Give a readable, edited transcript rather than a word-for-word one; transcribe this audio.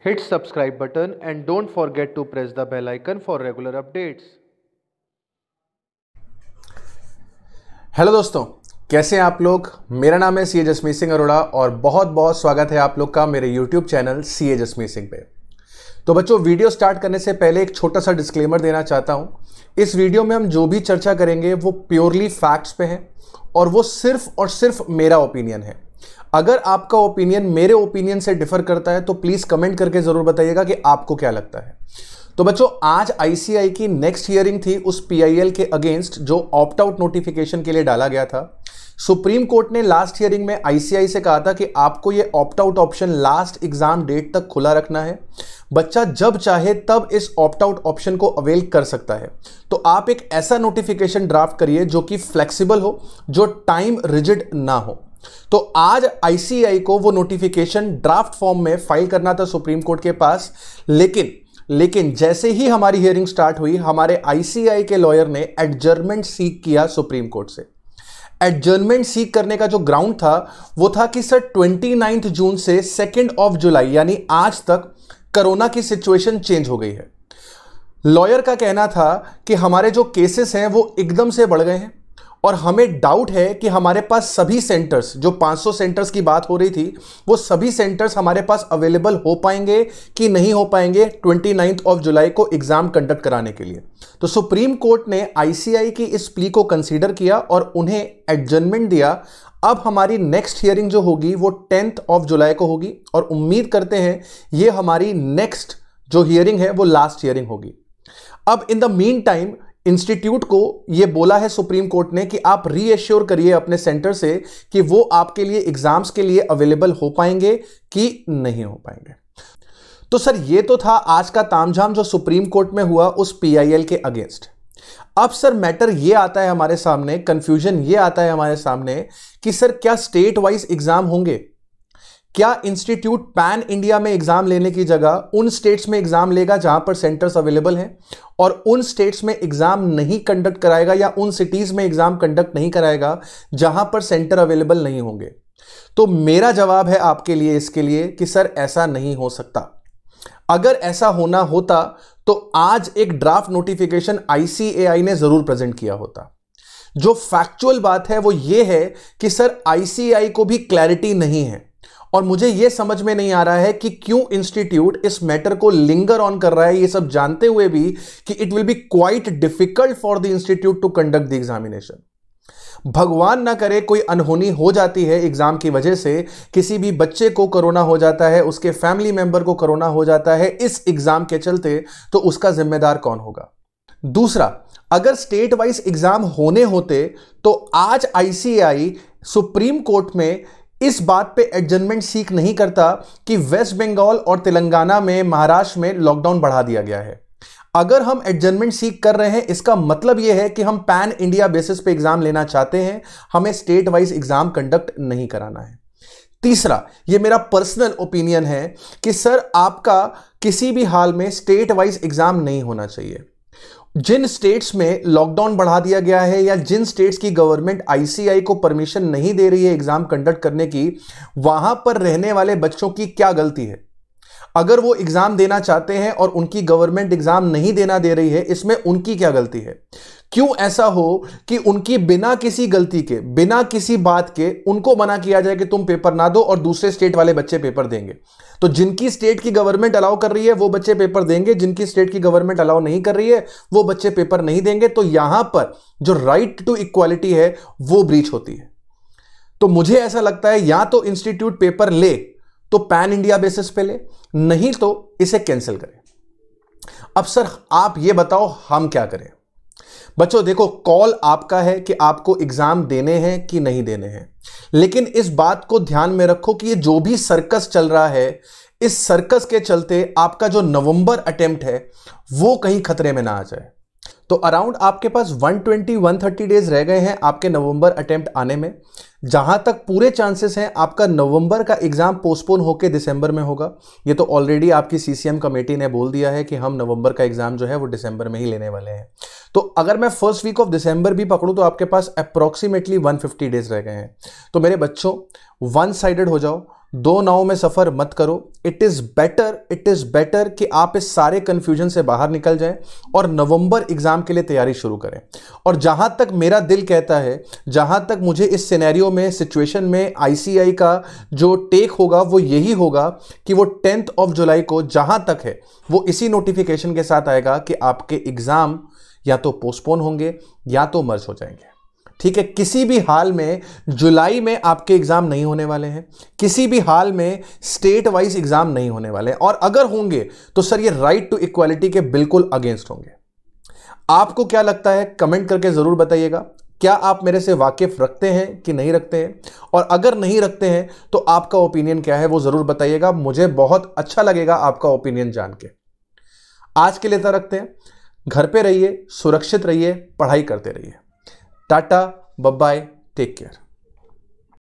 Hit subscribe button and don't forget to press the bell icon for regular updates. Hello दोस्तों, कैसे हैं आप लोग। मेरा नाम है सीए जसमीत सिंह अरोड़ा और बहुत बहुत स्वागत है आप लोग का मेरे YouTube channel CA Jasmeet Singh पे। तो बच्चों, वीडियो स्टार्ट करने से पहले एक छोटा सा डिस्क्लेमर देना चाहता हूं। इस वीडियो में हम जो भी चर्चा करेंगे वो प्योरली फैक्ट्स पे है और वो सिर्फ और सिर्फ मेरा ओपिनियन है। अगर आपका ओपिनियन मेरे ओपिनियन से डिफर करता है तो प्लीज कमेंट करके जरूर बताइएगा कि आपको क्या लगता है। तो बच्चों, आज आईसीएआई की नेक्स्ट हियरिंग थी उस पीआईएल के अगेंस्ट जो ऑप्ट आउट नोटिफिकेशन के लिए डाला गया था। सुप्रीम कोर्ट ने लास्ट हियरिंग में आईसीएआई से कहा था कि आपको ये opt out option last exam date तक खुला रखना है। बच्चा जब चाहे तब इस ऑप्ट आउट ऑप्शन को अवेल कर सकता है। तो आप एक ऐसा नोटिफिकेशन ड्राफ्ट करिए जो कि फ्लेक्सिबल हो, जो टाइम रिजिड ना हो। तो आज आईसीएआई को वो नोटिफिकेशन ड्राफ्ट फॉर्म में फाइल करना था सुप्रीम कोर्ट के पास, लेकिन जैसे ही हमारी हियरिंग स्टार्ट हुई, हमारे आईसीएआई के लॉयर ने एडजर्नमेंट सीक किया सुप्रीम कोर्ट से। एडजर्नमेंट सीक करने का जो ग्राउंड था वो था कि सर 29 जून से 2 जुलाई यानी आज तक कोरोना की सिचुएशन चेंज हो गई है। लॉयर का कहना था कि हमारे जो केसेस हैं वो एकदम से बढ़ गए हैं और हमें डाउट है कि हमारे पास सभी सेंटर्स, जो 500 सेंटर्स की बात हो रही थी, वो सभी सेंटर्स हमारे पास अवेलेबल हो पाएंगे कि नहीं हो पाएंगे 29 जुलाई को एग्जाम कंडक्ट कराने के लिए। तो सुप्रीम कोर्ट ने आईसीएआई की इस प्ली को कंसीडर किया और उन्हें एडजर्नमेंट दिया। अब हमारी नेक्स्ट हियरिंग जो होगी वो 10 जुलाई को होगी और उम्मीद करते हैं ये हमारी नेक्स्ट जो हियरिंग है वो लास्ट हियरिंग होगी। अब in the mean time institute को यह बोला है सुप्रीम कोर्ट ने कि आप रीएश्योर करिए अपने सेंटर से कि वो आपके लिए एग्जाम्स के लिए अवेलेबल हो पाएंगे कि नहीं हो पाएंगे। तो सर, ये तो था आज का तामझाम जो सुप्रीम कोर्ट में हुआ उस पीआईएल के अगेंस्ट। अब सर मैटर ये आता है हमारे सामने, कंफ्यूजन ये आता है हमारे सामने कि सर क्या स्टेट वाइज एग्जाम होंगे? क्या इंस्टीट्यूट पैन इंडिया में एग्जाम लेने की जगह उन स्टेट्स में एग्जाम लेगा जहां पर सेंटर्स अवेलेबल हैं और उन स्टेट्स में एग्जाम नहीं कंडक्ट कराएगा या उन सिटीज में एग्जाम कंडक्ट नहीं कराएगा जहां पर सेंटर अवेलेबल नहीं होंगे? तो मेरा जवाब है आपके लिए इसके लिए कि सर ऐसा नहीं हो सकता। अगर ऐसा होना होता तो आज एक ड्राफ्ट नोटिफिकेशन आईसीएआई ने जरूर प्रेजेंट किया होता। जो फैक्चुअल बात है वो ये है कि सर आईसीएआई को भी क्लैरिटी नहीं है और मुझे यह समझ में नहीं आ रहा है कि क्यों इंस्टीट्यूट इस मैटर को लिंगर ऑन कर रहा है, ये सब जानते हुए भी कि it will be quite difficult for the institute to conduct the examination. भगवान ना करे कोई अनहोनी हो जाती है एग्जाम की वजह से, किसी भी बच्चे को कोरोना हो जाता है, उसके फैमिली मेंबर को कोरोना हो जाता है इस एग्जाम के चलते, तो उसका जिम्मेदार कौन होगा? दूसरा, अगर स्टेट वाइज एग्जाम होने होते तो आज आईसीएआई सुप्रीम कोर्ट में इस बात पे एडजर्नमेंट सीक नहीं करता कि वेस्ट बंगाल और तेलंगाना में, महाराष्ट्र में लॉकडाउन बढ़ा दिया गया है। अगर हम एडजर्नमेंट सीक कर रहे हैं इसका मतलब यह है कि हम पैन इंडिया बेसिस पे एग्जाम लेना चाहते हैं, हमें स्टेट वाइज एग्जाम कंडक्ट नहीं कराना है। तीसरा, यह मेरा पर्सनल ओपिनियन है कि सर आपका किसी भी हाल में स्टेट वाइज एग्जाम नहीं होना चाहिए। जिन स्टेट्स में लॉकडाउन बढ़ा दिया गया है या जिन स्टेट्स की गवर्नमेंट आईसीएआई को परमिशन नहीं दे रही है एग्जाम कंडक्ट करने की, वहां पर रहने वाले बच्चों की क्या गलती है? अगर वो एग्जाम देना चाहते हैं और उनकी गवर्नमेंट एग्जाम नहीं देना दे रही है, इसमें उनकी क्या गलती है? क्यों ऐसा हो कि उनकी बिना किसी गलती के, बिना किसी बात के उनको मना किया जाए कि तुम पेपर ना दो और दूसरे स्टेट वाले बच्चे पेपर देंगे? तो जिनकी स्टेट की गवर्नमेंट अलाउ कर रही है वो बच्चे पेपर देंगे, जिनकी स्टेट की गवर्नमेंट अलाउ नहीं कर रही है वो बच्चे पेपर नहीं देंगे। तो यहां पर जो राइट टू इक्वालिटी है वो ब्रीच होती है। तो मुझे ऐसा लगता है या तो इंस्टीट्यूट पेपर ले तो पैन इंडिया बेसिस पे ले, नहीं तो इसे कैंसिल करें। अब सर आप ये बताओ हम क्या करें? बच्चों देखो, कॉल आपका है कि आपको एग्जाम देने हैं कि नहीं देने हैं, लेकिन इस बात को ध्यान में रखो कि ये जो भी सर्कस चल रहा है, इस सर्कस के चलते आपका जो नवंबर अटेम्प्ट है वो कहीं खतरे में ना आ जाए। तो अराउंड आपके पास 120-130 डेज रह गए हैं आपके नवंबर अटेम्प्ट आने में। जहां तक पूरे चांसेस हैं आपका नवंबर का एग्जाम पोस्टपोन होकर दिसंबर में होगा। ये तो ऑलरेडी आपकी सीसीएम कमेटी ने बोल दिया है कि हम नवंबर का एग्जाम जो है वो दिसंबर में ही लेने वाले हैं। तो अगर मैं फर्स्ट वीक ऑफ दिसंबर भी पकड़ूं तो आपके पास अप्रोक्सीमेटली 150 डेज रह गए हैं। तो मेरे बच्चों, वन साइडेड हो जाओ, दो नाव में सफर मत करो। इट इज बेटर कि आप इस सारे कंफ्यूजन से बाहर निकल जाएं और नवंबर एग्जाम के लिए तैयारी शुरू करें। और जहां तक मेरा दिल कहता है, जहां तक मुझे इस सिनेरियो में, सिचुएशन में आईसीआई का जो टेक होगा वो यही होगा कि वो 10th ऑफ जुलाई को जहां तक है वो इसी नोटिफिकेशन के साथ आएगा कि आपके एग्जाम या तो पोस्टपोन होंगे या तो मर्ज हो जाएंगे। ठीक है, किसी भी हाल में जुलाई में आपके एग्जाम नहीं होने वाले हैं, किसी भी हाल में स्टेट वाइज एग्जाम नहीं होने वाले हैं, और अगर होंगे तो सर ये राइट टू इक्वालिटी के बिल्कुल अगेंस्ट होंगे। आपको क्या लगता है कमेंट करके जरूर बताइएगा। क्या आप मेरे से वाकिफ रखते हैं कि नहीं रखते हैं, और अगर नहीं रखते हैं तो आपका ओपिनियन क्या है वो जरूर बताइएगा। मुझे बहुत अच्छा लगेगा आपका ओपिनियन जान के। आज के लिए इतना रखते हैं। घर पे रहिए, सुरक्षित रहिए, पढ़ाई करते रहिए। Tata, bye bye, take care.